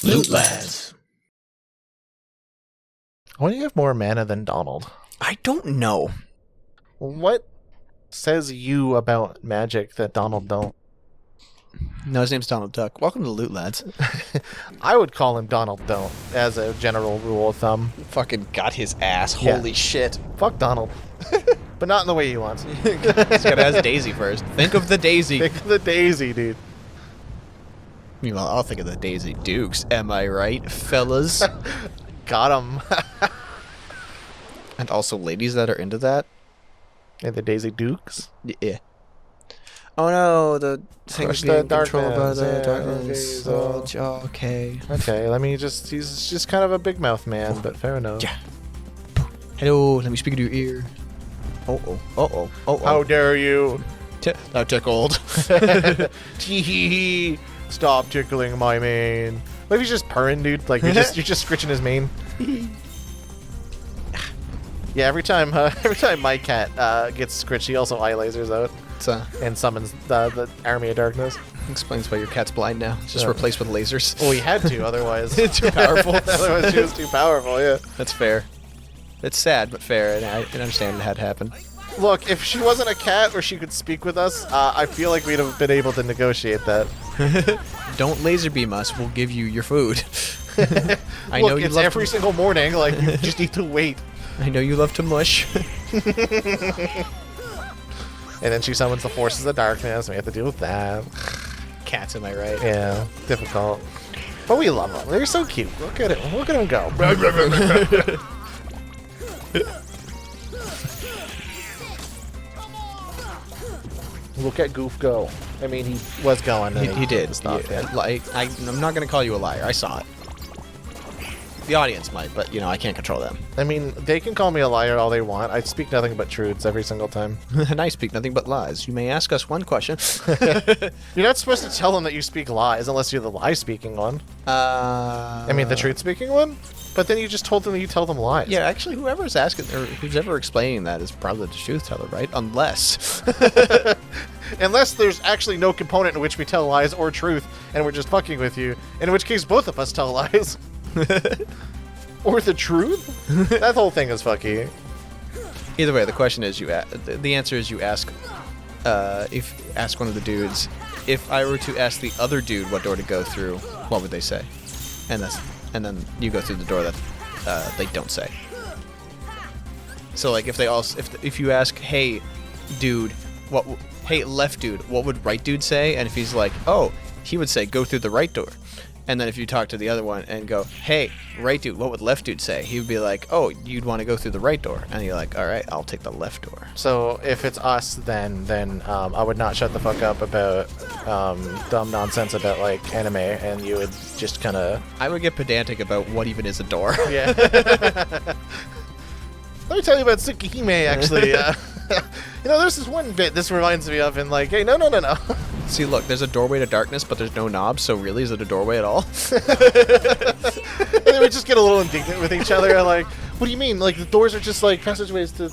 Lootlads. Why do you have more mana than Donald? I don't know. What says you about magic that Donald don't? No, his name's Donald Duck. Welcome to Lootlads. I would call him Donald don't, as a general rule of thumb. Fucking got his ass. Yeah. Holy shit. Fuck Donald. But not in the way he wants. He's gotta ask Daisy first. Think of the Daisy. Think of the Daisy, dude. Meanwhile, I'll think of the Daisy Dukes. Am I right, fellas? Got him. And also ladies that are into that. And the Daisy Dukes? Yeah. Oh no, the Crush thing's the being controlled by darkness. the Yeah, darkness. okay, Okay. Okay, let me just... He's just kind of a big mouth man, but fair enough. Yeah. Hello, let me speak into your ear. Oh. How dare you? Now tickled. Tee. Stop tickling my mane. Maybe he's just purring, dude. Like you're just scritching his mane. Yeah, every time my cat gets scritched, he also eye lasers out and summons the army of darkness. Explains why your cat's blind now. It's just replaced with lasers. Well, he had to, otherwise Too powerful. Otherwise, she was too powerful. Yeah. That's fair. It's sad, but fair, and I can understand it had to happen. Look, if she wasn't a cat or she could speak with us, I feel like we'd have been able to negotiate that. Don't laser beam us. We'll give you your food. I Look, know you it's love every single morning. Like you just need to wait. I know you love to mush. And then she summons the forces of darkness, and we have to deal with that. Cats, am I right? Yeah, difficult. But we love them. They're so cute. Look at it. Look at them go. Look at Goof go. I mean, he was going. And He did. Stop. Yeah, I'm not going to call you a liar. I saw it. The audience might, but, I can't control them. I mean, they can call me a liar all they want. I speak nothing but truths every single time. And I speak nothing but lies. You may ask us one question. You're not supposed to tell them that you speak lies unless you're the lie-speaking one. I mean, the truth-speaking one? But then you just told them that you tell them lies. Yeah, actually, whoever's asking, or who's ever explaining that is probably the truth teller, right? Unless... Unless there's actually no component in which we tell lies or truth, and we're just fucking with you, in which case both of us tell lies. Or the truth? That whole thing is fucky. Either way, the question is, the answer is you ask, ask one of the dudes, if I were to ask the other dude what door to go through, what would they say? And then you go through the door that they don't say. So like if you ask, hey, dude, hey, left dude, what would right dude say? And if he's like, oh, he would say, go through the right door. And then if you talk to the other one and go, hey, right dude, what would left dude say? He would be like, oh, you'd want to go through the right door. And you're like, all right, I'll take the left door. So if it's us, then I would not shut the fuck up about dumb nonsense about like anime, and you would just kind of... I would get pedantic about what even is a door. Yeah. Let me tell you about Tsukihime, actually. There's this one bit this reminds me of, and like, hey, no. See, look, there's a doorway to darkness, but there's no knob, so really, is it a doorway at all? And then we just get a little indignant with each other, like, what do you mean? Like, the doors are just like passageways to...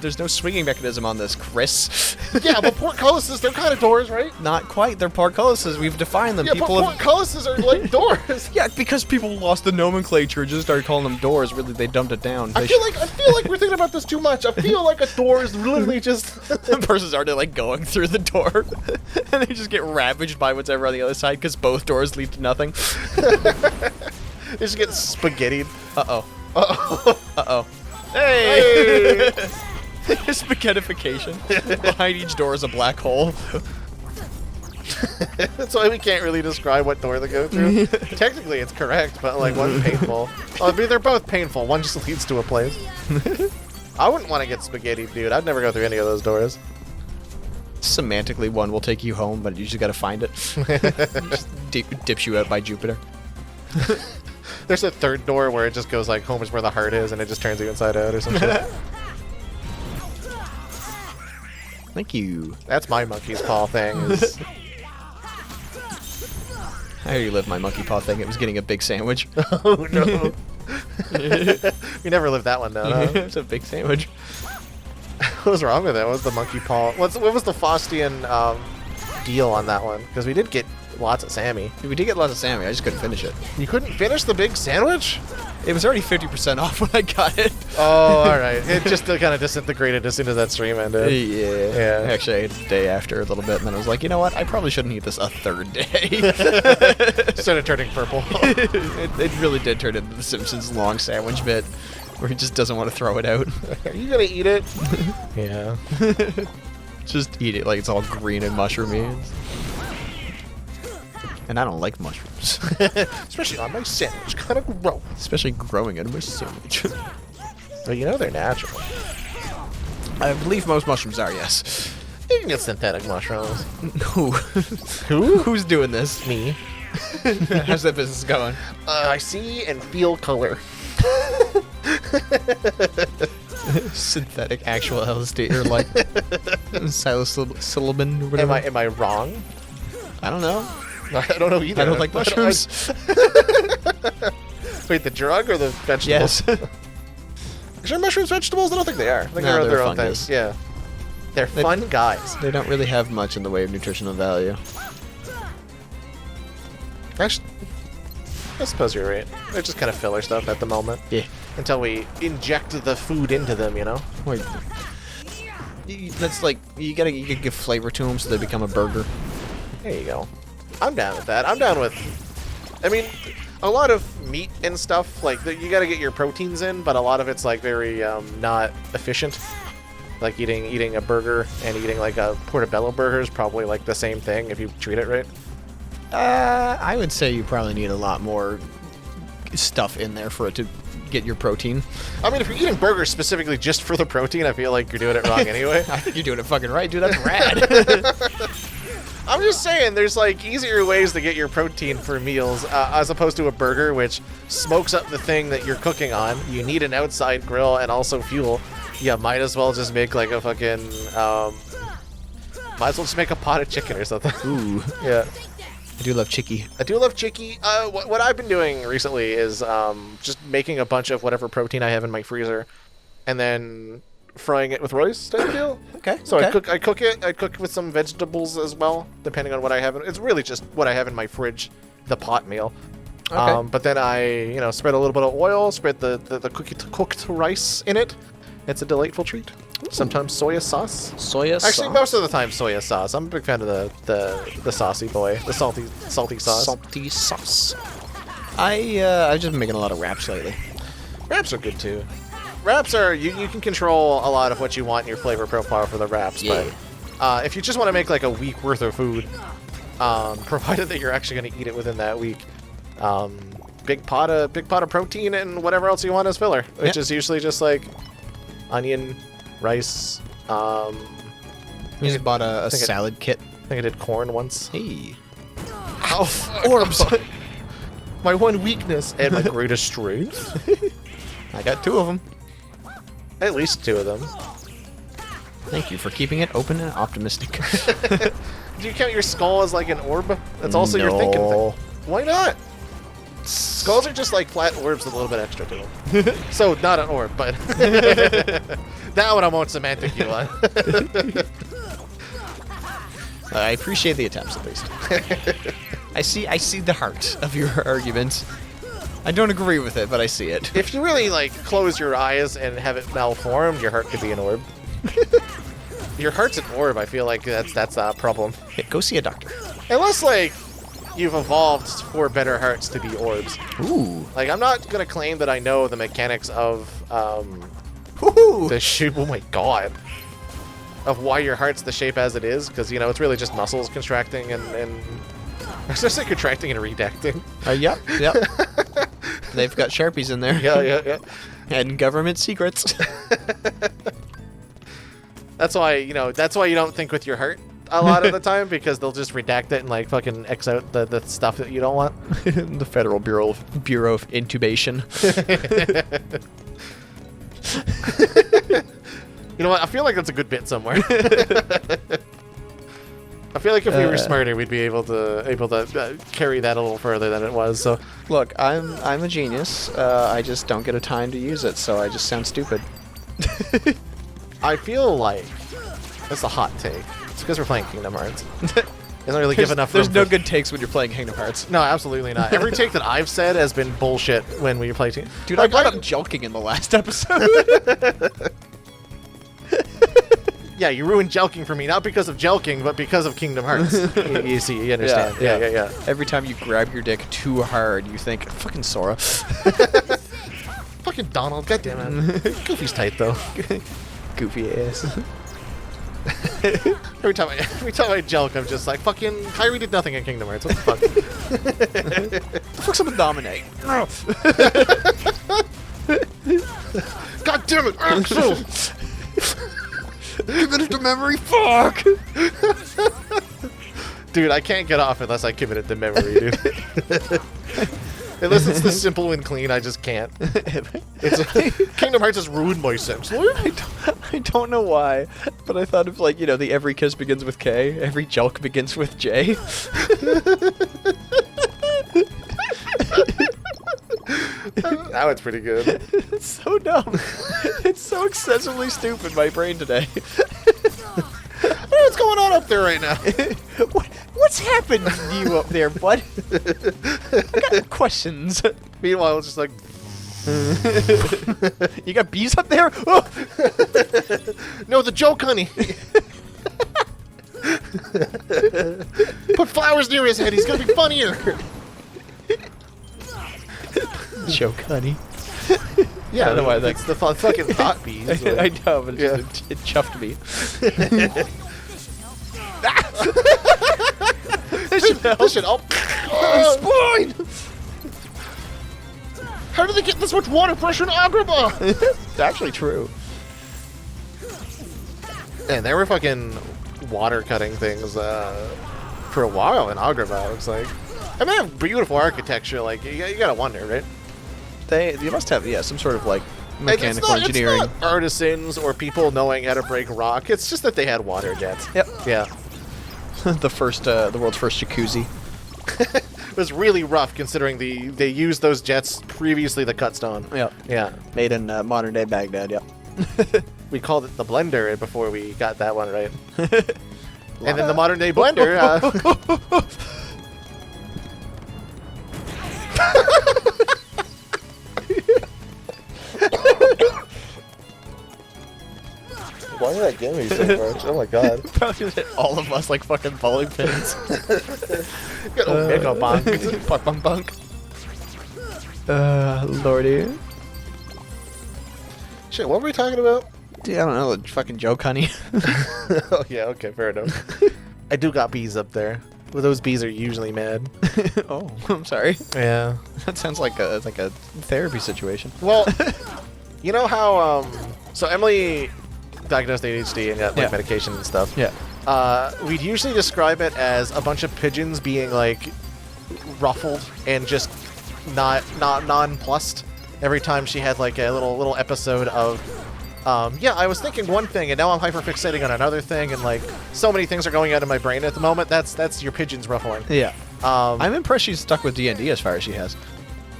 There's no swinging mechanism on this, Chris. Yeah, but portcullises, they're kind of doors, right? Not quite. They're portcullises. We've defined them. Yeah, but portcullises are like doors. Yeah, because people lost the nomenclature and just started calling them doors. Really, they dumbed it down. I feel like we're thinking about this too much. I feel like a door is literally just... The person's already like going through the door, and they just get ravaged by whatever on the other side because both doors lead to nothing. They just get spaghettied. Uh-oh. Uh-oh. Uh-oh. Hey! Spaghettification. Behind each door is a black hole. That's why we can't really describe what door they go through. Technically, it's correct, but like one's painful. I mean, they're both painful. One just leads to a place. I wouldn't want to get spaghetti, dude. I'd never go through any of those doors. Semantically, one will take you home, but you just gotta find it. Just dips you out by Jupiter. There's a third door where it just goes like, home is where the heart is, and it just turns you inside out or some shit. Thank you. That's my monkey's paw thing. Is... I already lived my monkey paw thing. It was getting a big sandwich. Oh, no. We never lived that one down, huh? It was a big sandwich. What was wrong with it? What was the monkey paw? What was the Faustian deal on that one because we did get lots of Sammy. We did get lots of Sammy. I just couldn't finish it. You couldn't finish the big sandwich? It was already 50% off when I got it. Oh, all right. It just kind of disintegrated as soon as that stream ended. Yeah. Actually, I ate it the day after a little bit, and then I was like, you know what? I probably shouldn't eat this a third day. Started turning purple. It really did turn into the Simpsons long sandwich bit, where he just doesn't want to throw it out. Are you gonna eat it? Yeah. Just eat it like it's all green and mushroomy. And I don't like mushrooms. Especially on my sandwich. Kind of gross. Especially growing in my sandwich. But you know they're natural. I believe most mushrooms are, yes. You can get synthetic mushrooms. Who? Who? Who's doing this? Me. How's that business going? I see and feel color. Synthetic actual LSD or like psilocybin or whatever. Am I wrong? I don't know. I don't know either. I don't like mushrooms. Wait, the drug or the vegetables? Yes. Are mushrooms vegetables? I don't think they are. I think No, they're their they're own thing. fungus. Yeah. They're fun guys. They don't really have much in the way of nutritional value. Actually, I suppose you're right. They're just kind of filler stuff at the moment. Yeah. Until we inject the food into them, you know? Wait. That's like, you gotta give flavor to them so they become a burger. There you go. I'm down with that. I'm down with... I mean, a lot of meat and stuff, like, you gotta get your proteins in, but a lot of it's, like, very not efficient. Like, eating a burger and eating, like, a portobello burger is probably, like, the same thing if you treat it right. I would say you probably need a lot more stuff in there for it to get your protein. I mean, if you're eating burgers specifically just for the protein, I feel like you're doing it wrong anyway. I think you're doing it fucking right, dude. That's rad. I'm just saying, there's like easier ways to get your protein for meals as opposed to a burger, which smokes up the thing that you're cooking on. You need an outside grill and also fuel. Yeah, might as well just make like a fucking, might as well just make a pot of chicken or something. Ooh. Yeah. I do love chicky. I do love chicky. What I've been doing recently is just making a bunch of whatever protein I have in my freezer, and then frying it with rice type deal. Okay. So okay. I cook it. I cook with some vegetables as well, depending on what I have. It's really just what I have in my fridge, the pot meal. Okay. But then I, spread a little bit of oil, spread the cooked rice in it. It's a delightful treat. Sometimes soya sauce. Actually, most of the time soya sauce. I'm a big fan of the saucy boy, the salty sauce. Salty sauce. I've just been making a lot of wraps lately. Wraps are good too. Wraps are you can control a lot of what you want in your flavor profile for the wraps. Yeah. But if you just want to make like a week worth of food, provided that you're actually going to eat it within that week, big pot of protein and whatever else you want as filler, which is usually just like onion, rice. We just bought a salad kit. I think I did corn once. Hey. Ow, orbs! My one weakness and my greatest strength. I got 2 of them. At least 2 of them. Thank you for keeping it open and optimistic. Do you count your skull as like an orb? That's also your thinking thing. Why not? Skulls are just like flat orbs with a little bit extra to them. So, not an orb, but... that one I won't semantic you on. I appreciate the attempts, at least. I see the heart of your argument. I don't agree with it, but I see it. If you really, like, close your eyes and have it malformed, your heart could be an orb. Your heart's an orb, I feel like that's a problem. Hey, go see a doctor. Unless, like, you've evolved for better hearts to be orbs. Ooh. Like, I'm not gonna claim that I know the mechanics of, Ooh. the shape, oh my god, of why your heart's the shape as it is, because, it's really just muscles contracting and I was just say contracting and redacting. Yep. They've got Sharpies in there. Yeah. And government secrets. That's why you don't think with your heart a lot of the time, because they'll just redact it and like fucking X out the stuff that you don't want. The Federal Bureau of Intubation. You know what? I feel like that's a good bit somewhere. I feel like if we were smarter, we'd be able to carry that a little further than it was. So, look, I'm a genius. I just don't get a time to use it, so I just sound stupid. I feel like that's a hot take. It's because we're playing Kingdom Hearts. doesn't really give enough. There's room no for- good takes when you're playing Kingdom Hearts. No, absolutely not. Every take that I've said has been bullshit when we play. Dude, I brought up jelking in the last episode. Yeah, you ruined jelking for me, not because of jelking, but because of Kingdom Hearts. You see, you understand. Yeah. Every time you grab your dick too hard, you think, fucking Sora. Fucking Donald, goddammit. Goofy's tight, though. Goofy ass. Every time I jelk, I'm just like, fucking Kyrie did nothing in Kingdom Hearts. What the fuck? The fuck's up with Dominate? God damn it, Axel! Give it to memory, fuck! Dude, I can't get off unless I commit it to memory, dude. Unless it's the simple and clean, I just can't. Kingdom Hearts has ruined my sense. I don't know why, but I thought of, like, you know, the every kiss begins with K, every jelk begins with J. Now it's pretty good. It's so dumb. It's so excessively stupid, my brain today. What's going on up there right now? What's happened to you up there, bud? I got questions. Meanwhile, it's just like... You got bees up there? Oh! No, the joke, honey. Put flowers near his head. He's gonna be funnier. Joke, honey. Yeah, I don't know why it's the fucking thought bees. I know, but Yeah. it chuffed me. This shit, oh, Spine! how did they get this much water pressure in Agrabah? It's actually true. And they were fucking water cutting things for a while in Agrabah. It's like, I mean, they have beautiful architecture. Like, you gotta wonder, right? They must have, yeah, some sort of, like, mechanical engineering. It's not artisans or people knowing how to break rock. It's just that they had water jets. Yep. Yeah. The world's first jacuzzi. It was really rough considering they used those jets previously the cut stone. Yep. Yeah. Made in modern day Baghdad, yep. We called it the blender before we got that one right. And then the modern day blender. Why did that get me so much? Oh my god. Probably just hit all of us like fucking bowling pins. Mega bonk. Bunk, bunk, bunk. Lordy. Shit, what were we talking about? Dude, I don't know, fucking joke, honey. Oh yeah, okay, fair enough. I do got bees up there. Well, those bees are usually mad. Oh, I'm sorry. Yeah. That sounds like a therapy situation. Well, you know how so Emily diagnosed ADHD and got like Yeah. medication and stuff. Yeah. We'd usually describe it as a bunch of pigeons being like ruffled and just not nonplussed every time she had like a little episode of yeah, I was thinking one thing and now I'm hyperfixating on another thing and like so many things are going out of my brain at the moment. That's your pigeons ruffling. Yeah. Um, I'm impressed she's stuck with D&D as far as she has.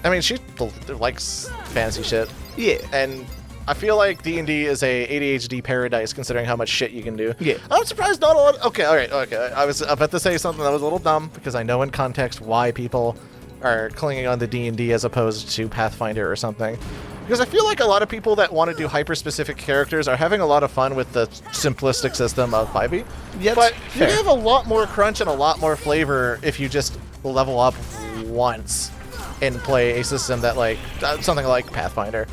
I mean, she likes fantasy shit. Yeah. And I feel like D&D is a ADHD paradise considering how much shit you can do. Yeah. I'm surprised not a lot. Okay, all right, okay. I was about to say something that was a little dumb because I know in context why people are clinging on to D&D as opposed to Pathfinder or something. Because I feel like a lot of people that want to do hyper-specific characters are having a lot of fun with the simplistic system of 5e. Yeah, But fair. you have a lot more crunch and a lot more flavor if you just level up once and play a system that like something like Pathfinder.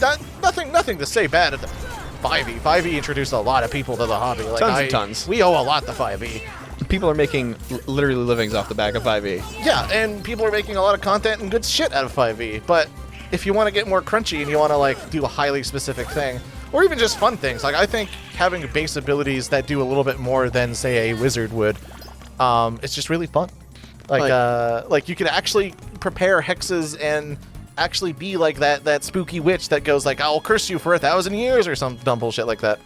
Nothing to say bad at the 5e. 5e introduced a lot of people to the hobby. Like, Tons and tons. We owe a lot to 5e. People are making literally livings off the back of 5e. Yeah, and people are making a lot of content and good shit out of 5e. But if you want to get more crunchy and you want to like do a highly specific thing, or even just fun things, like I think having base abilities that do a little bit more than say a wizard would, it's just really fun. Like you can actually prepare hexes and actually be like that spooky witch that goes like, I'll curse you for 1,000 years or some dumb bullshit like that.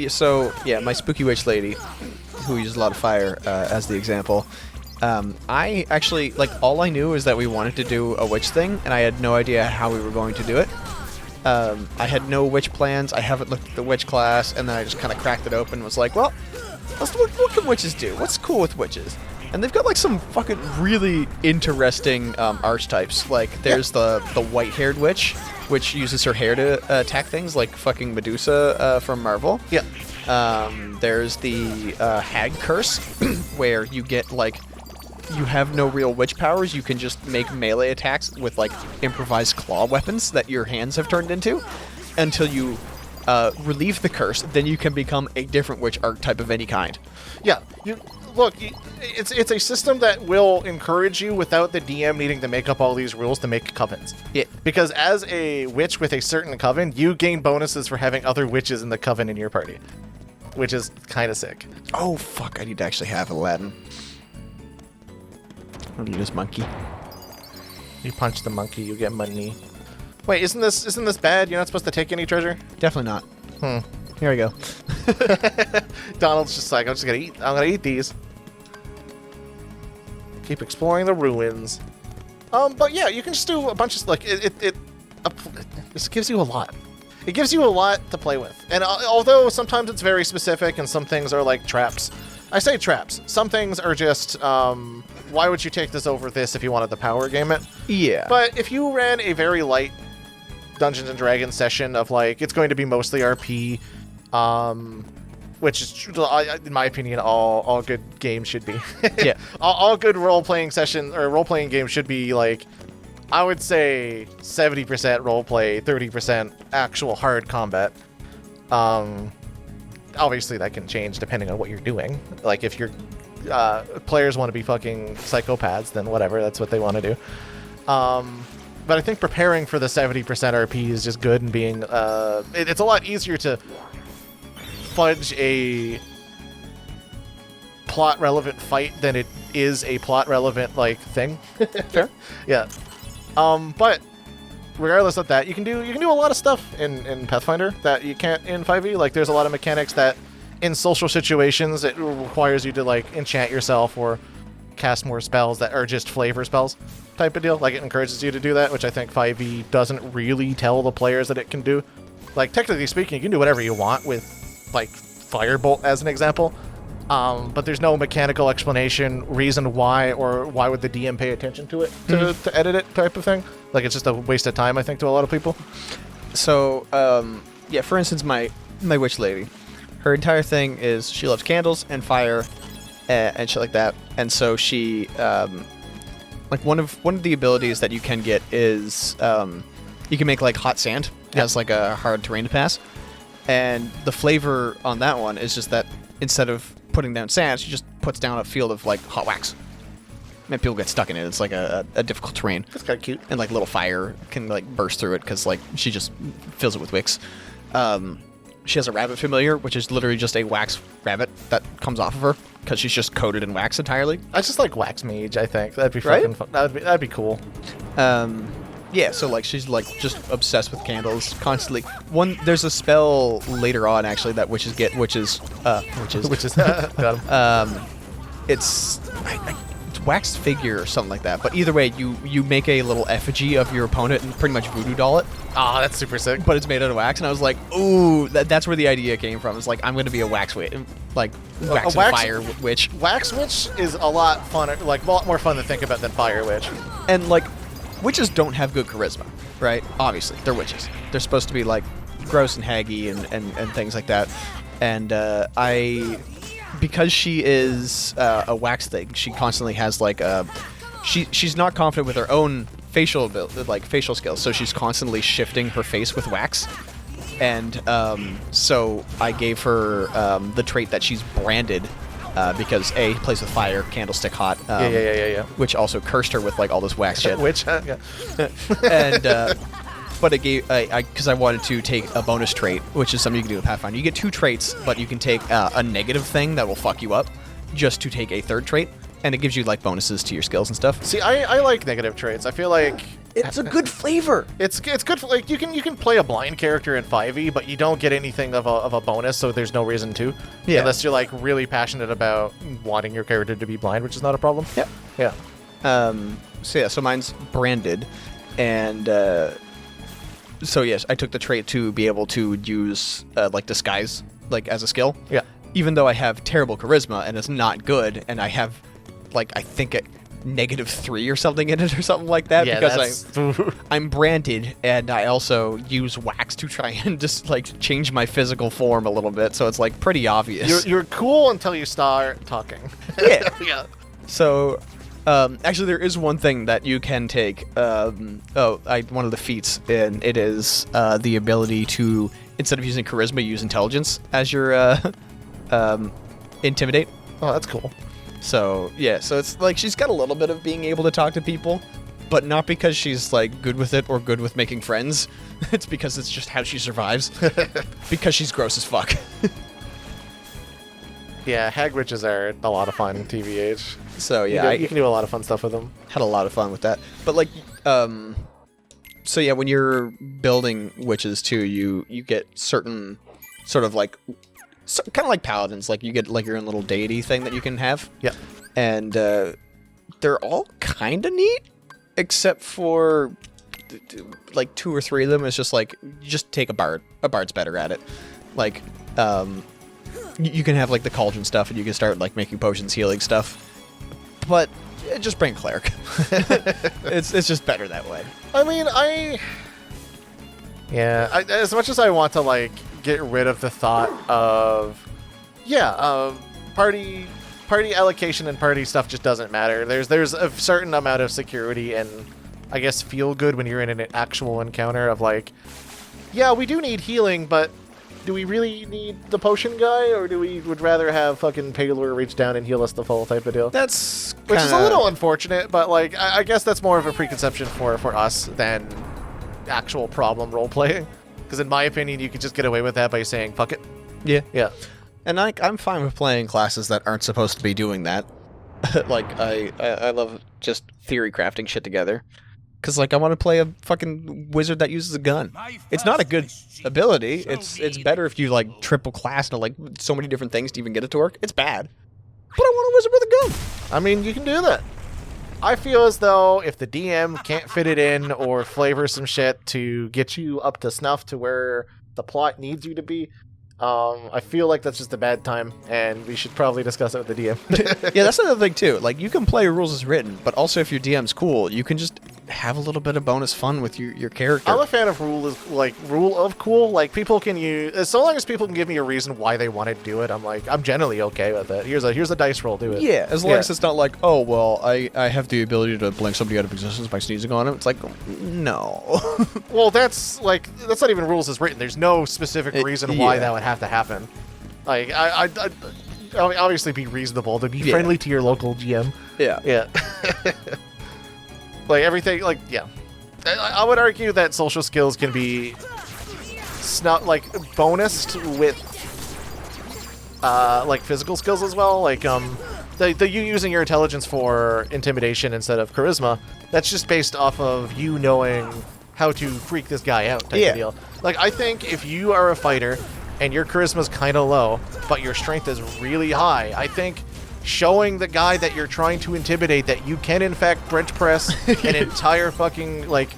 So yeah, my spooky witch lady, who uses a lot of fire as the example. I actually, like, all I knew is that we wanted to do a witch thing, and I had no idea how we were going to do it. I had no witch plans. I haven't looked at the witch class, and then I just kind of cracked it open and was like, well, What can witches do? What's cool with witches? And they've got like some fucking really interesting archetypes. Like there's the white-haired witch, which uses her hair to attack things, like fucking Medusa from Marvel. Yeah. There's the hag curse, where you get like you have no real witch powers. You can just make melee attacks with like improvised claw weapons that your hands have turned into, until you relieve the curse. Then you can become a different witch archetype of any kind. Yeah. Look, it's a system that will encourage you without the DM needing to make up all these rules to make covens. Yeah. Because as a witch with a certain coven, you gain bonuses for having other witches in the coven in your party, which is kind of sick. Oh fuck! I need to actually have Aladdin. I'll do this monkey. You punch the monkey, you get money. Wait, isn't this bad? You're not supposed to take any treasure? Definitely not. Here we go. Donald's just like, I'm gonna eat these. Keep exploring the ruins. But yeah, you can just do a bunch of like this gives you a lot. It gives you a lot to play with. And although sometimes it's very specific and some things are like traps. I say traps. Some things are just why would you take this over this if you wanted to power game it? Yeah. But if you ran a very light Dungeons and Dragons session of like it's going to be mostly RP, which is, in my opinion, all good games should be. Yeah. all good role-playing sessions or role-playing games should be like, I would say 70% roleplay, 30% actual hard combat. Obviously that can change depending on what you're doing. Like if your players want to be fucking psychopaths, then whatever, that's what they want to do. But I think preparing for the 70% RP is just good, and being it's a lot easier to fudge a plot relevant fight than it is a plot relevant like thing. Fair. Yeah. But regardless of that, you can do a lot of stuff in Pathfinder that you can't in 5e. Like there's a lot of mechanics that in social situations it requires you to like enchant yourself or cast more spells that are just flavor spells type of deal. Like it encourages you to do that, which I think 5e doesn't really tell the players that it can do. Like technically speaking, you can do whatever you want with like Firebolt as an example. But there's no mechanical explanation, reason why, or why would the DM pay attention to it to edit it type of thing. Like it's just a waste of time, I think, to a lot of people. So, yeah, for instance, my witch lady, her entire thing is she loves candles and fire and shit like that. And so she, like one of the abilities that you can get is you can make like hot sand as like a hard terrain to pass. And the flavor on that one is just that instead of putting down sand, she just puts down a field of like hot wax. And people get stuck in it. It's like a difficult terrain. That's kind of cute. And like little fire can like burst through it because like she just fills it with wicks. She has a rabbit familiar, which is literally just a wax rabbit that comes off of her because she's just coated in wax entirely. I just like wax mage. I think that'd be Right? fucking fun. That'd be cool. Yeah, so like she's like just obsessed with candles constantly. There's a spell later on actually that witches get, which is got him. it's wax figure or something like that. But either way, you make a little effigy of your opponent and pretty much voodoo doll it. Oh, that's super sick. But it's made out of wax, and I was like, ooh, that's where the idea came from. It's like I'm going to be a wax witch, like wax and fire witch. Wax witch is a lot fun, like a lot more fun to think about than fire witch. And like, witches don't have good charisma, right? Obviously, they're witches. They're supposed to be like gross and haggy and things like that. And because she is a wax thing, she constantly has like she's not confident with her own facial skills, so she's constantly shifting her face with wax. And so I gave her the trait that she's branded. Because A, plays with fire, candlestick hot. Yeah. Which also cursed her with like all this wax shit. Which, yeah. And but it gave because I wanted to take a bonus trait, which is something you can do with Pathfinder. You get 2 traits, but you can take a negative thing that will fuck you up, just to take a 3rd trait, and it gives you like bonuses to your skills and stuff. See, I like negative traits. I feel like it's a good flavor. It's good for, like you can play a blind character in 5e, but you don't get anything of a bonus, so there's no reason to. Yeah. Unless you're like really passionate about wanting your character to be blind, which is not a problem. Yeah. So mine's branded, and so yes, I took the trait to be able to use like disguise like as a skill. Yeah. even though I have terrible charisma and it's not good, and I have, like, I think a -3 or something in it or something like that, Yeah, because I'm branded, and I also use wax to try and just, like, change my physical form a little bit, so it's, like, pretty obvious. You're cool until you start talking. Yeah. Yeah. So, actually, there is one thing that you can take. One of the feats, and it is the ability to, instead of using charisma, use intelligence as your intimidate. Oh, that's cool. So, yeah, so it's like she's got a little bit of being able to talk to people, but not because she's, like, good with it or good with making friends. It's because it's just how she survives. Because she's gross as fuck. Yeah, hag witches are a lot of fun, TVH. So, yeah, you can do a lot of fun stuff with them. had a lot of fun with that. But, like, so yeah, when you're building witches too, you get certain sort of like, kind of like paladins, like you get like your own little deity thing that you can have. Yeah. And they're all kind of neat, except for like 2 or 3 of them. It's just like, you just take a bard. A bard's better at it. Like, you can have like the cauldron stuff, and you can start like making potions, healing stuff. But just bring cleric. it's just better that way. I mean, as much as I want to like get rid of the thought of, party allocation and party stuff just doesn't matter. There's a certain amount of security and I guess feel good when you're in an actual encounter of like, yeah, we do need healing, but do we really need the potion guy, or do we would rather have fucking Paylor reach down and heal us the full type of deal? That's Which is a little unfortunate, but like I guess that's more of a preconception for us than actual problem role playing. Because in my opinion, you could just get away with that by saying fuck it. Yeah. Yeah. And I'm fine with playing classes that aren't supposed to be doing that. Like, I love just theory crafting shit together. Because, like, I want to play a fucking wizard that uses a gun. It's not a good ability. It's better if you, like, triple class and, like, so many different things to even get it to work. It's bad. But I want a wizard with a gun. I mean, you can do that. I feel as though if the DM can't fit it in or flavor some shit to get you up to snuff to where the plot needs you to be, I feel like that's just a bad time, and we should probably discuss it with the DM. Yeah, that's another thing, too. Like, you can play rules as written, but also if your DM's cool, you can just have a little bit of bonus fun with your character. I'm a fan of rule of cool. Like, people can use, so long as people can give me a reason why they want to do it, I'm generally okay with it. Here's a dice roll, do it. Yeah, as long as it's not like, oh, well, I have the ability to blink somebody out of existence by sneezing on them. It's like, no. Well, that's not even rules as written. There's no specific reason why that would have to happen. Like, I obviously be reasonable, to be friendly to your local GM. Yeah. Yeah. Like, everything, like, yeah. I would argue that social skills can be bonused with, like, physical skills as well. Like, you using your intelligence for intimidation instead of charisma, that's just based off of you knowing how to freak this guy out type of deal. Like, I think if you are a fighter and your charisma's kind of low, but your strength is really high, I think showing the guy that you're trying to intimidate that you can in fact bench press an entire fucking like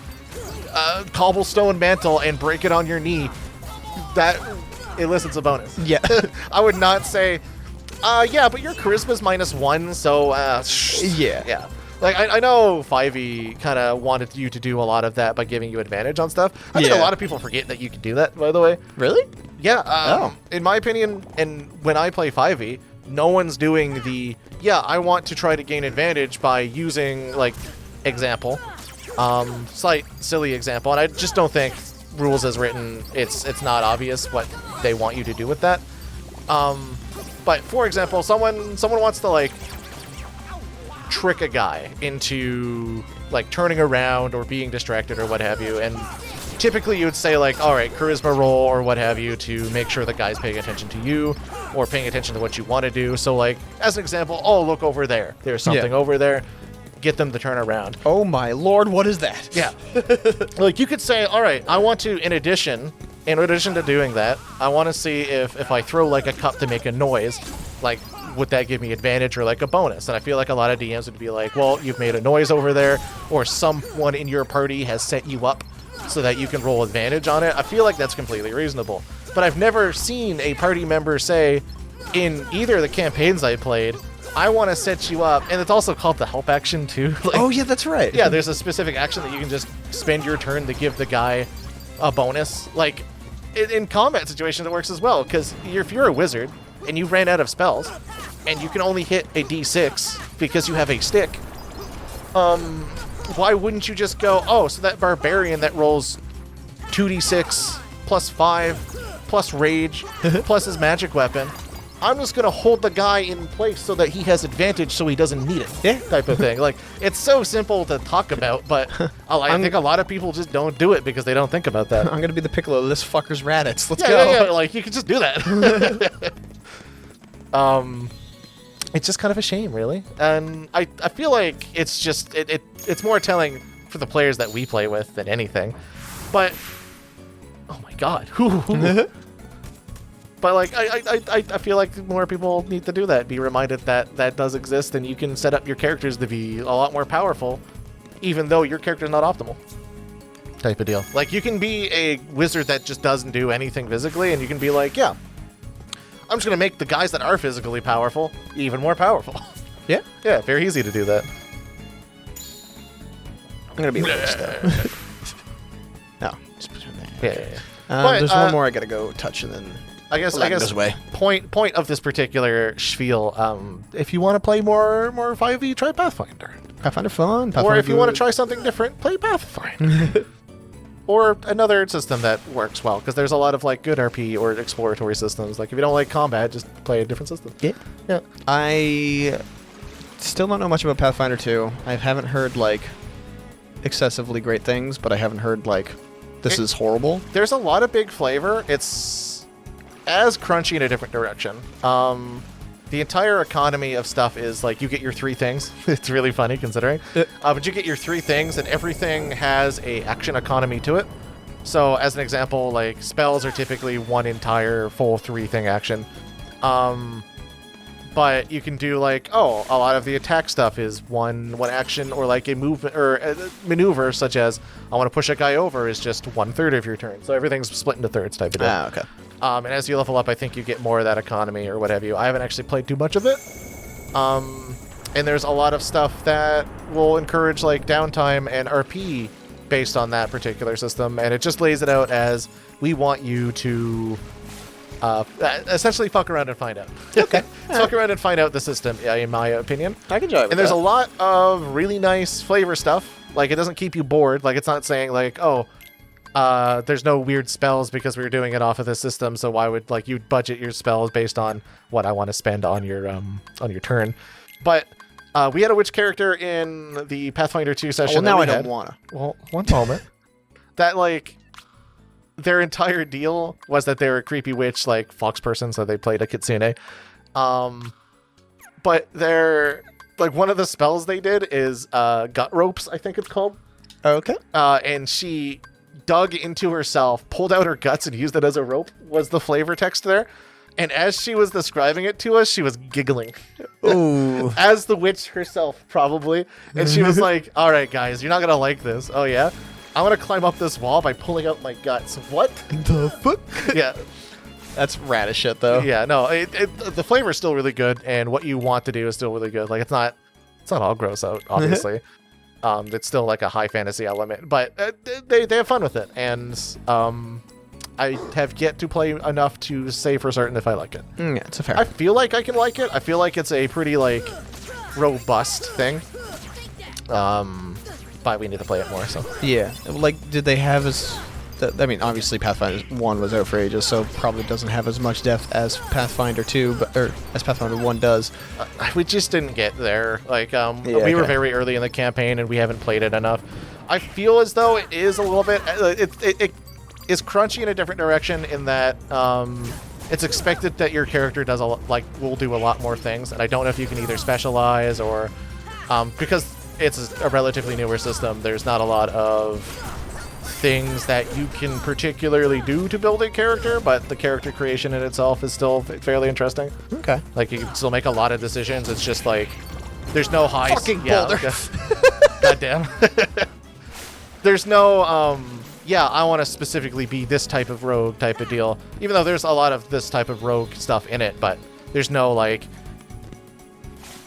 cobblestone mantle and break it on your knee, that elicits a bonus. Yeah. I would not say, yeah, but your charisma's -1, so yeah. Like, I know 5e kind of wanted you to do a lot of that by giving you advantage on stuff. I think a lot of people forget that you can do that, by the way. Really? Yeah. In my opinion, and when I play 5e, no one's doing the, I want to try to gain advantage by using, like, example. Slight, silly example. And I just don't think rules as written, it's not obvious what they want you to do with that. But, for example, someone wants to, like, trick a guy into like turning around or being distracted or what have you, and typically you would say like, all right, charisma roll or what have you to make sure the guy's paying attention to you or paying attention to what you want to do. So like, as an example, oh, look over there, there's something over there, get them to turn around. Oh my lord, what is that? Yeah. Like, you could say, all right, I want to, in addition to doing that, I want to see if I throw like a cup to make a noise, like, would that give me advantage or like a bonus? And I feel like a lot of DMs would be like, well, you've made a noise over there, or someone in your party has set you up so that you can roll advantage on it. I feel like that's completely reasonable. But I've never seen a party member say, in either of the campaigns I played, I want to set you up, and it's also called the help action too. Like, Oh yeah, that's right. yeah, there's a specific action that you can just spend your turn to give the guy a bonus. Like, in combat situations, it works as well, because if you're a wizard and you ran out of spells, and you can only hit a d6 because you have a stick, why wouldn't you just go, oh, so that barbarian that rolls 2d6 plus 5 plus rage plus his magic weapon, I'm just going to hold the guy in place so that he has advantage so he doesn't need it. Yeah. Type of thing. Like, it's so simple to talk about, but I think a lot of people just don't do it because they don't think about that. I'm gonna be the Piccolo. This fucker's Raditz. Let's Yeah, go. yeah, like, you could just do that. It's just kind of a shame, really. And I feel like it's just, it's more telling for the players that we play with than anything. But, oh my god. But, like, I feel like more people need to do that. Be reminded that that does exist, and you can set up your characters to be a lot more powerful, even though your character's not optimal. Type of deal. Like, you can be a wizard that just doesn't do anything physically, and you can be like, yeah, I'm just going to make the guys that are physically powerful even more powerful. Yeah. Yeah, very easy to do that. I'm gonna be a little though. No. Yeah. But, there's one more I gotta go touch, and then I guess goes away. point of this particular spiel, if you want to play more 5e, try Pathfinder. Pathfinder fun. Or Pathfinder if you want to good. try something different, play Pathfinder. Or another system that works well, because there's a lot of like good RP or exploratory systems. Like if you don't like combat, just play a different system. Yeah. Yeah. I still don't know much about Pathfinder 2. I haven't heard like excessively great things, but I haven't heard like this is horrible. There's a lot of big flavor. It's as crunchy in a different direction. The entire economy of stuff is like you get your 3 things. It's really funny considering. But you get your 3 things, and everything has a action economy to it. So as an example, like spells are typically one entire full 3-thing action. But you can do like, oh, a lot of the attack stuff is one action, or like a movement or a maneuver, such as I want to push a guy over is just 1/3 of your turn. So everything's split into thirds type of deal. Ah, okay. And as you level up, I think you get more of that economy or what have you. I haven't actually played too much of it. And there's a lot of stuff that will encourage like downtime and RP based on that particular system. And it just lays it out as we want you to essentially fuck around and find out. Okay. Fuck around and find out the system, in my opinion. I can jive with And there's that. a lot of really nice flavor stuff. Like, it doesn't keep you bored. Like, it's not saying like, oh, there's no weird spells because we were doing it off of this system, so why would like you budget your spells based on what I want to spend on your turn. But we had a witch character in the Pathfinder 2 session. Well, now that I we don't had. wanna. Well, one moment. That like their entire deal was that they were a creepy witch, like fox person, so they played a kitsune. But they're like one of the spells they did is gut ropes, I think it's called. Okay. And she dug into herself, pulled out her guts, and used it as a rope, was the flavor text there. And as she was describing it to us, she was giggling. Ooh. As the witch herself, probably. And she was like, all right, guys, you're not going to like this. Oh, yeah? I'm going to climb up this wall by pulling out my guts. What? The fuck? Yeah. That's rad as shit, though. Yeah, no, the flavor is still really good, and what you want to do is still really good. Like, it's not all gross out, obviously. It's still like a high fantasy element, but they have fun with it, and I have yet to play enough to say for certain if I like it. Yeah, it's a fair. I feel like I can like it. I feel like it's a pretty like robust thing. But we need to play it more. So Yeah. Like, did they have as... I mean, obviously Pathfinder 1 was out for ages, so probably doesn't have as much depth as Pathfinder 2, or as Pathfinder 1 does. we just didn't get there. Like, Yeah, we were okay. very early in the campaign, and we haven't played it enough. I feel as though it is a little bit. It is crunchy in a different direction in that it's expected that your character does will do a lot more things, and I don't know if you can either specialize or because it's a relatively newer system. There's not a lot of things that you can particularly do to build a character, but the character creation in itself is still fairly interesting. Okay. Like, you can still make a lot of decisions. It's just like there's no high Fucking Boulder. Okay. Goddamn. There's no I want to specifically be this type of rogue type of deal, even though there's a lot of this type of rogue stuff in it, but There's no like,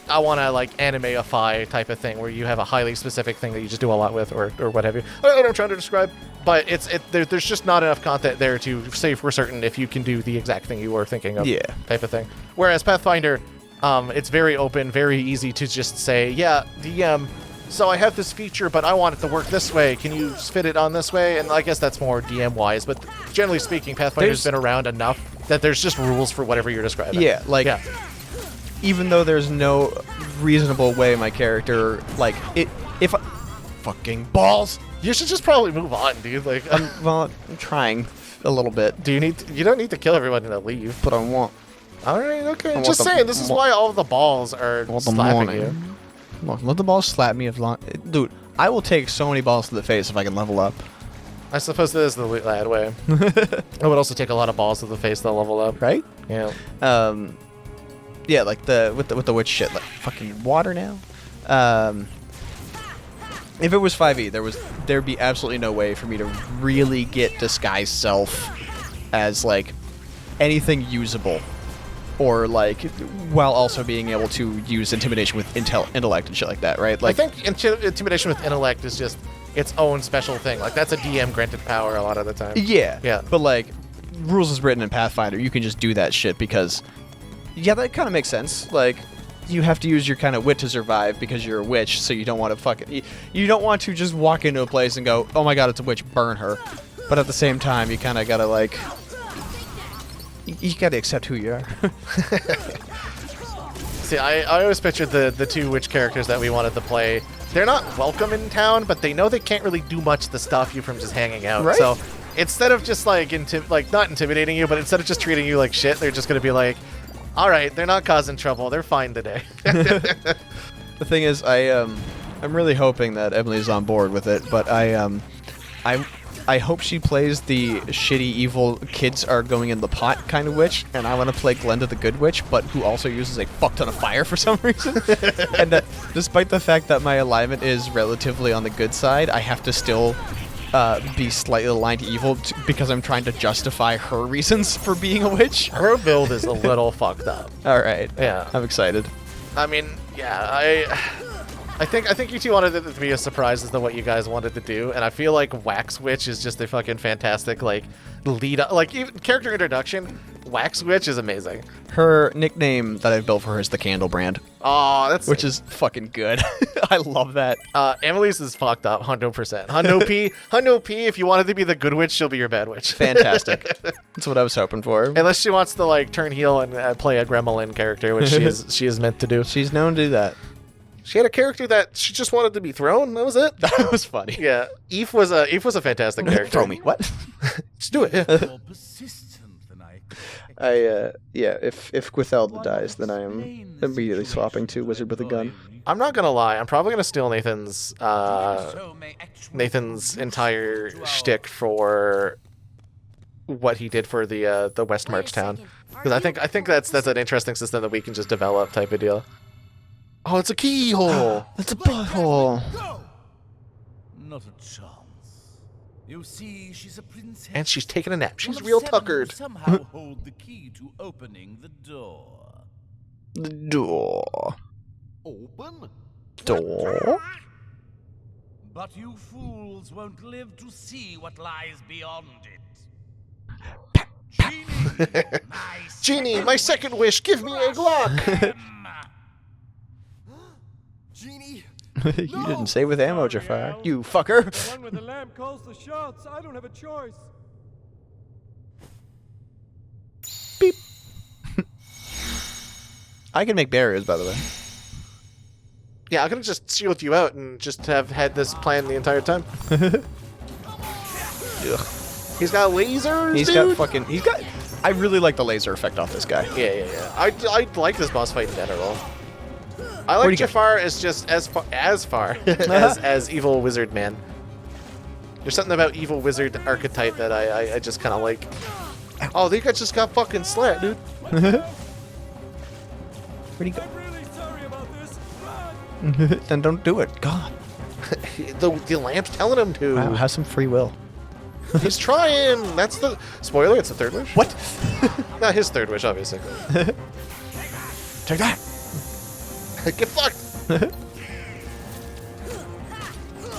I want to like anime-ify type of thing where you have a highly specific thing that you just do a lot with, or what have you. I don't know what I'm trying to describe, but there's just not enough content there to say for certain if you can do the exact thing you were thinking of. Yeah. Type of thing. Whereas Pathfinder, it's very open, very easy to just say, yeah, DM. So I have this feature, but I want it to work this way. Can you fit it on this way? And I guess that's more DM-wise, but generally speaking, Pathfinder's been around enough that there's just rules for whatever you're describing. Yeah, like, even though there's no reasonable way my character, like, fucking balls! You should just probably move on, dude. Like, Well, I'm trying a little bit. You don't need to kill everyone and leave. But I want. Alright, okay. Just saying, this is why all of the balls are slapping you. Look, let the balls slap me if long. Dude, I will take so many balls to the face if I can level up. I suppose that is the loot lad way. It would also take a lot of balls to the face to level up. Right? Yeah. Yeah, like with the witch shit, like fucking water now. If it was 5e, there'd be absolutely no way for me to really get disguise self as like anything usable, or like while also being able to use intimidation with intellect and shit like that, right? Like, I think intimidation with intellect is just its own special thing. Like that's a DM granted power a lot of the time. Yeah. Yeah. But like, rules is written in Pathfinder, you can just do that shit because, yeah, that kind of makes sense. Like, you have to use your kind of wit to survive because you're a witch, so you don't want to you don't want to just walk into a place and go, oh my god, it's a witch, burn her. But at the same time, you kind of gotta like, you gotta accept who you are. See, I always pictured the two witch characters that we wanted to play. They're not welcome in town, but they know they can't really do much to stop you from just hanging out. Right? So instead of just like not intimidating you, but instead of just treating you like shit, they're just gonna be like, all right, they're not causing trouble. They're fine today. The thing is, I'm really hoping that Emily's on board with it, but I hope she plays the shitty, evil kids are going in the pot kind of witch, and I want to play Glenda the good witch, but who also uses a fuck ton of fire for some reason. And despite the fact that my alignment is relatively on the good side, I have to still be slightly aligned to evil because I'm trying to justify her reasons for being a witch. Her build is a little fucked up. All right. Yeah. I'm excited. I mean, yeah, I think you two wanted it to be a surprise as to what you guys wanted to do, and I feel like Wax Witch is just a fucking fantastic like lead up, like even character introduction. Wax Witch is amazing. Her nickname that I've built for her is the Candle Brand. Oh, that's which is fucking good. I love that. Emily's is fucked up, 100%. Hundo P. If you wanted to be the good witch, she'll be your bad witch. Fantastic. That's what I was hoping for. Unless she wants to like turn heel and play a Gremlin character, which she is meant to do. She's known to do that. She had a character that she just wanted to be thrown. That was it. That was funny. Yeah, Eve was a fantastic character. Throw me. What? Let's do it. Yeah. If Gwithelda dies, then I am immediately swapping to Wizard with a Gun. I'm not gonna lie. I'm probably gonna steal Nathan's entire shtick for what he did for the West March town, because I think that's an interesting system that we can just develop type of deal. Oh, it's a keyhole. It's a butthole. Not a chance. You see, she's a princess. And she's taking a nap. She's real tuckered. Somehow hold the key to opening the door. The door. Open? Door? But you fools won't live to see what lies beyond it. Genie, my second wish, give me a Glock. Genie, You didn't say with ammo, Jafar. You fucker. The one with the lamp calls the shots. I don't have a choice. Beep. I can make barriers, by the way. Yeah, I could have just sealed you out and just have had this plan the entire time. Ugh. He's got lasers, He's got I really like the laser effect off this guy. Yeah. I like this boss fight in general. I Where'd like he go? Jafar as just as far as evil wizard man. There's something about evil wizard archetype that I just kind of like. Oh, they just got fucking slapped, dude. Where'd he go? I'm really sorry about this. Run! Then don't do it. God. the lamp's telling him to. Wow, have some free will. He's trying. That's the spoiler. It's the third wish. What? Not his third wish, obviously. Take that. Get fucked.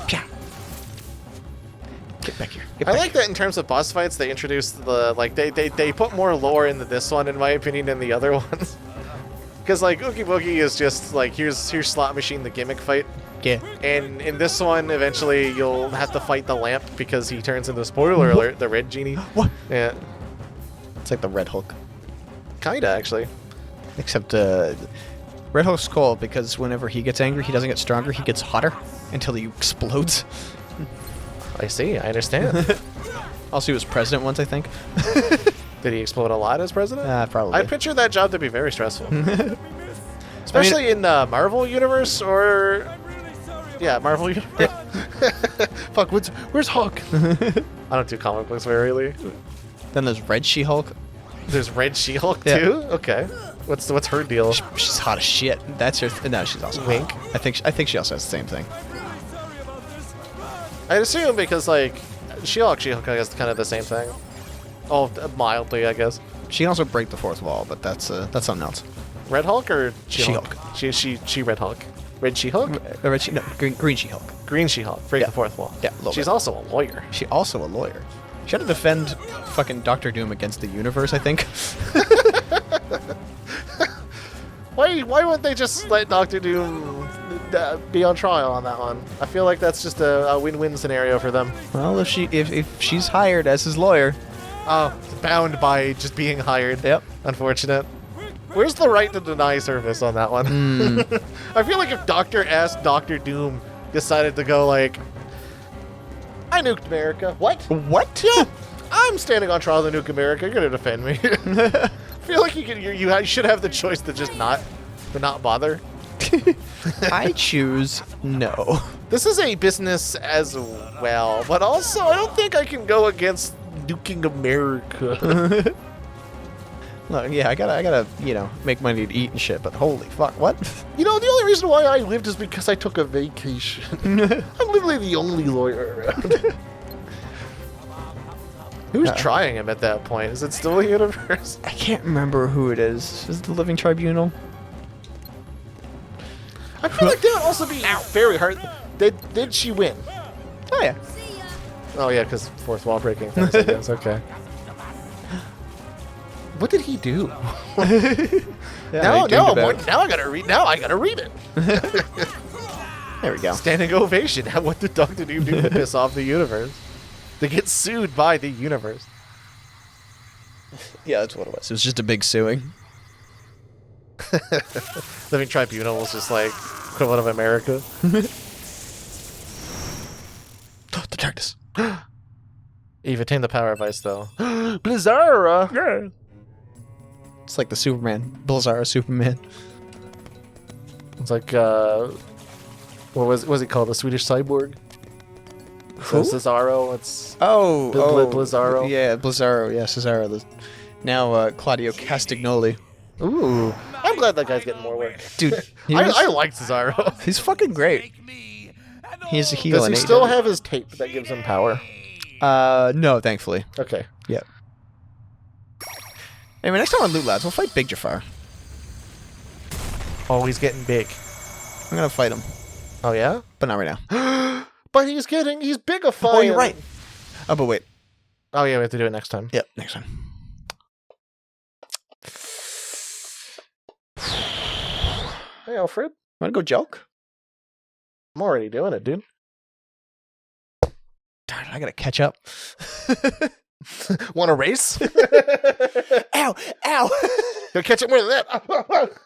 Pya. Get back here. Get I back like that in terms of boss fights, they introduced the, like, they put more lore into this one, in my opinion, than the other ones. Because, like, Oogie Boogie is just, like, here's Slot Machine, the gimmick fight. Yeah. And in this one, eventually, you'll have to fight the lamp because he turns into, spoiler alert, the red genie. What? Yeah. It's like the Red Hulk. Kinda, actually. Except Red Hulk's cool because whenever he gets angry, he doesn't get stronger. He gets hotter until he explodes. I see, I understand. Also, he was president once, I think. Did he explode a lot as president? Probably. I picture that job to be very stressful. Especially in Marvel Universe or... Yeah, Marvel Universe. Fuck, where's Hulk? I don't do comic books very. Then there's Red She-Hulk. There's Red She-Hulk Yeah. too? Okay. What's her deal? She's hot as shit. That's her. No, she's also Wink. hot. I think she also has the same thing. I'd assume because, like, She-Hulk, I guess, kind of the same thing. Oh, mildly, I guess. She can also break the fourth wall, but that's something else. Red Hulk or She-Hulk. She Red Hulk. Red She-Hulk? No, Green She-Hulk. Green She-Hulk. Break Yeah. the fourth wall. Yeah, a little She's bit. also a lawyer. She also a lawyer. She had to defend fucking Doctor Doom against the universe, I think. Why wouldn't they just let Doctor Doom be on trial on that one? I feel like that's just a win-win scenario for them. Well, if she's hired as his lawyer. Oh, bound by just being hired. Yep. Unfortunate. Where's the right to deny service on that one? I feel like if Doctor Doom decided to go like, I nuked America. What? What? Yeah, I'm standing on trial to nuke America. You're gonna defend me. I feel like you should have the choice to just not bother. I choose no. This is a business as well, but also I don't think I can go against nuking America. Look, yeah, I gotta, make money to eat and shit. But holy fuck, what? You know, the only reason why I lived is because I took a vacation. I'm literally the only lawyer around. Who's trying him at that point? Is it still a universe? I can't remember who it is. Is it the Living Tribunal? I feel like that would also be very hard. Did she win? Oh yeah. Oh yeah, because fourth wall breaking things, I guess. Okay. What did he do? Yeah, now I gotta read. Now I gotta read it. There we go. Standing ovation. What did Doctor Doom do to piss off the universe? To get sued by the universe. Yeah, that's what it was. It was just a big suing. Living Tribunal was just like equivalent of America. The darkness. You've attained the power of ice, though. Blizzara! Yeah. It's like the Superman. Blizzara Superman. It's like, what was he called? The Swedish cyborg? Who? Cesaro. It's Blizzaro. Blizzaro. Yeah, Blizzaro. Yeah, Cesaro. Now Claudio Castagnoli. Ooh. I'm glad that guy's getting more work. Dude, I like Cesaro. he's fucking great. He's a heel. Does he still have his tape that gives him power? No, thankfully. Okay. Yeah. Anyway, next time on Loot Lads, we'll fight Big Jafar. Oh, he's getting big. I'm gonna fight him, Oh, yeah? but not right now. But he's bigifying. Oh, you're right. Oh, but wait. Oh, yeah, we have to do it next time. Yep, next time. Hey, Alfred. Wanna go joke? I'm already doing it, dude. Darn it, I gotta catch up. Want to race? Ow! Ow! You'll catch it more than that.